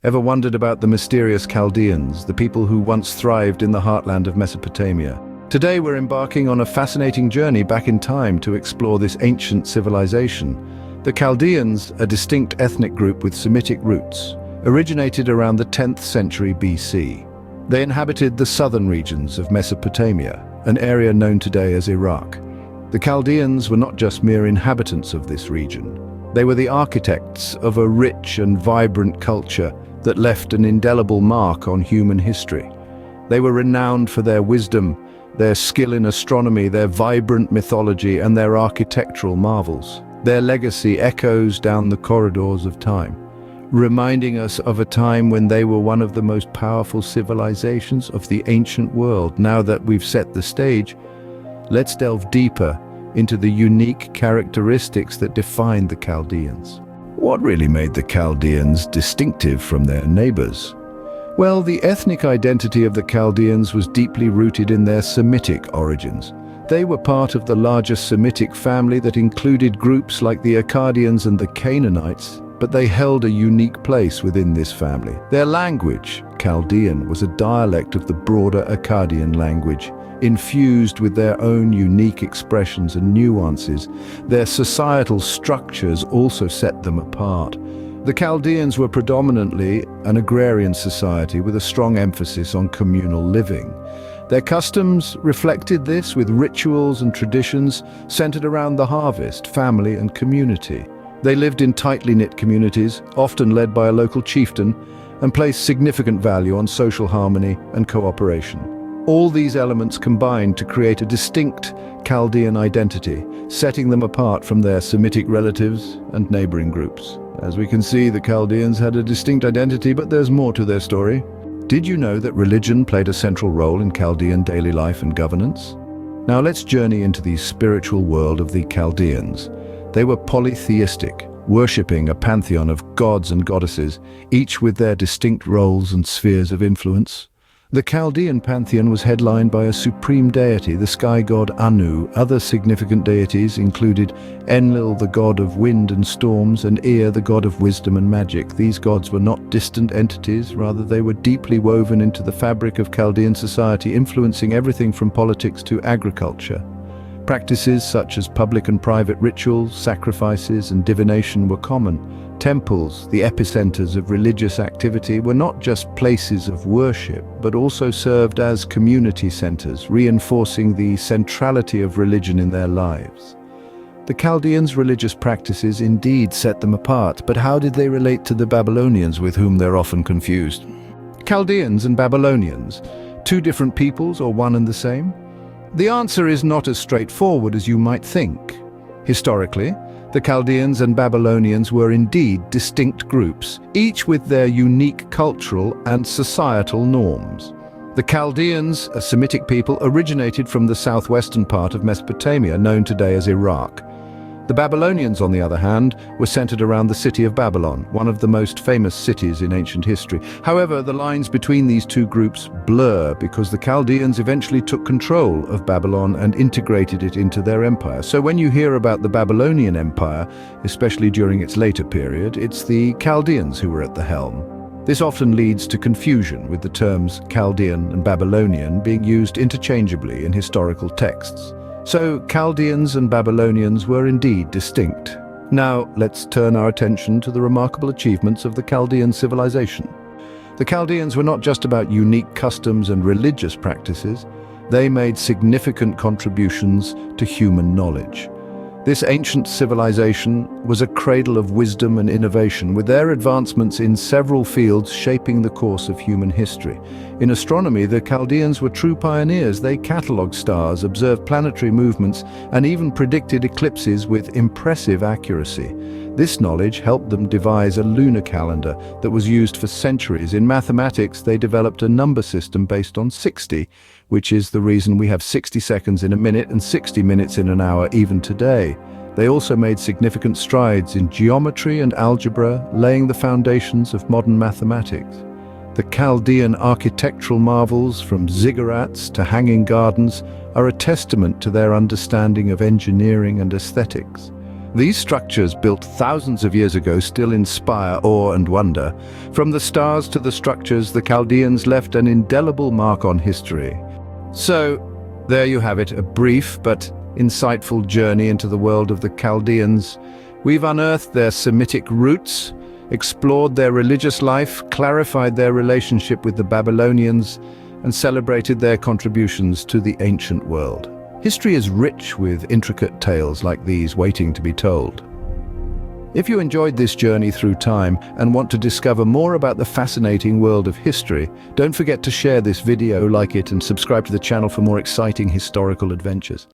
Ever wondered about the mysterious Chaldeans, the people who once thrived in the heartland of Mesopotamia? Today we're embarking on a fascinating journey back in time to explore this ancient civilization. The Chaldeans, a distinct ethnic group with Semitic roots, originated around the 10th century BC. They inhabited the southern regions of Mesopotamia, an area known today as Iraq. The Chaldeans were not just mere inhabitants of this region. They were the architects of a rich and vibrant culture that left an indelible mark on human history. They were renowned for their wisdom, their skill in astronomy, their vibrant mythology, and their architectural marvels. Their legacy echoes down the corridors of time, reminding us of a time when they were one of the most powerful civilizations of the ancient world. Now that we've set the stage, let's delve deeper into the unique characteristics that define the Chaldeans. What really made the Chaldeans distinctive from their neighbors? Well, the ethnic identity of the Chaldeans was deeply rooted in their Semitic origins. They were part of the larger Semitic family that included groups like the Akkadians and the Canaanites, but they held a unique place within this family. Their language, Chaldean, was a dialect of the broader Akkadian language, infused with their own unique expressions and nuances. Their societal structures also set them apart. The Chaldeans were predominantly an agrarian society with a strong emphasis on communal living. Their customs reflected this, with rituals and traditions centered around the harvest, family, and community. They lived in tightly knit communities, often led by a local chieftain, and placed significant value on social harmony and cooperation. All these elements combined to create a distinct Chaldean identity, setting them apart from their Semitic relatives and neighboring groups. As we can see, the Chaldeans had a distinct identity, but there's more to their story. Did you know that religion played a central role in Chaldean daily life and governance? Now let's journey into the spiritual world of the Chaldeans. They were polytheistic, worshipping a pantheon of gods and goddesses, each with their distinct roles and spheres of influence. The Chaldean pantheon was headlined by a supreme deity, the sky god Anu. Other significant deities included Enlil, the god of wind and storms, and Ea, the god of wisdom and magic. These gods were not distant entities, rather they were deeply woven into the fabric of Chaldean society, influencing everything from politics to agriculture. Practices such as public and private rituals, sacrifices, and divination were common. Temples, the epicenters of religious activity, were not just places of worship, but also served as community centers, reinforcing the centrality of religion in their lives. The Chaldeans' religious practices indeed set them apart, but how did they relate to the Babylonians, with whom they're often confused? Chaldeans and Babylonians, two different peoples or one and the same? The answer is not as straightforward as you might think. Historically, the Chaldeans and Babylonians were indeed distinct groups, each with their unique cultural and societal norms. The Chaldeans, a Semitic people, originated from the southwestern part of Mesopotamia, known today as Iraq. The Babylonians, on the other hand, were centered around the city of Babylon, one of the most famous cities in ancient history. However, the lines between these two groups blur because the Chaldeans eventually took control of Babylon and integrated it into their empire. So when you hear about the Babylonian Empire, especially during its later period, it's the Chaldeans who were at the helm. This often leads to confusion, with the terms Chaldean and Babylonian being used interchangeably in historical texts. So Chaldeans and Babylonians were indeed distinct. Now let's turn our attention to the remarkable achievements of the Chaldean civilization. The Chaldeans were not just about unique customs and religious practices, they made significant contributions to human knowledge. This ancient civilization was a cradle of wisdom and innovation, with their advancements in several fields shaping the course of human history. In astronomy, the Chaldeans were true pioneers. They catalogued stars, observed planetary movements, and even predicted eclipses with impressive accuracy. This knowledge helped them devise a lunar calendar that was used for centuries. In mathematics, they developed a number system based on 60, which is the reason we have 60 seconds in a minute and 60 minutes in an hour even today. They also made significant strides in geometry and algebra, laying the foundations of modern mathematics. The Chaldean architectural marvels, from ziggurats to hanging gardens, are a testament to their understanding of engineering and aesthetics. These structures, built thousands of years ago, still inspire awe and wonder. From the stars to the structures, the Chaldeans left an indelible mark on history. So, there you have it, a brief but insightful journey into the world of the Chaldeans. We've unearthed their Semitic roots, explored their religious life, clarified their relationship with the Babylonians, and celebrated their contributions to the ancient world. History is rich with intricate tales like these waiting to be told. If you enjoyed this journey through time and want to discover more about the fascinating world of history, don't forget to share this video, like it, and subscribe to the channel for more exciting historical adventures.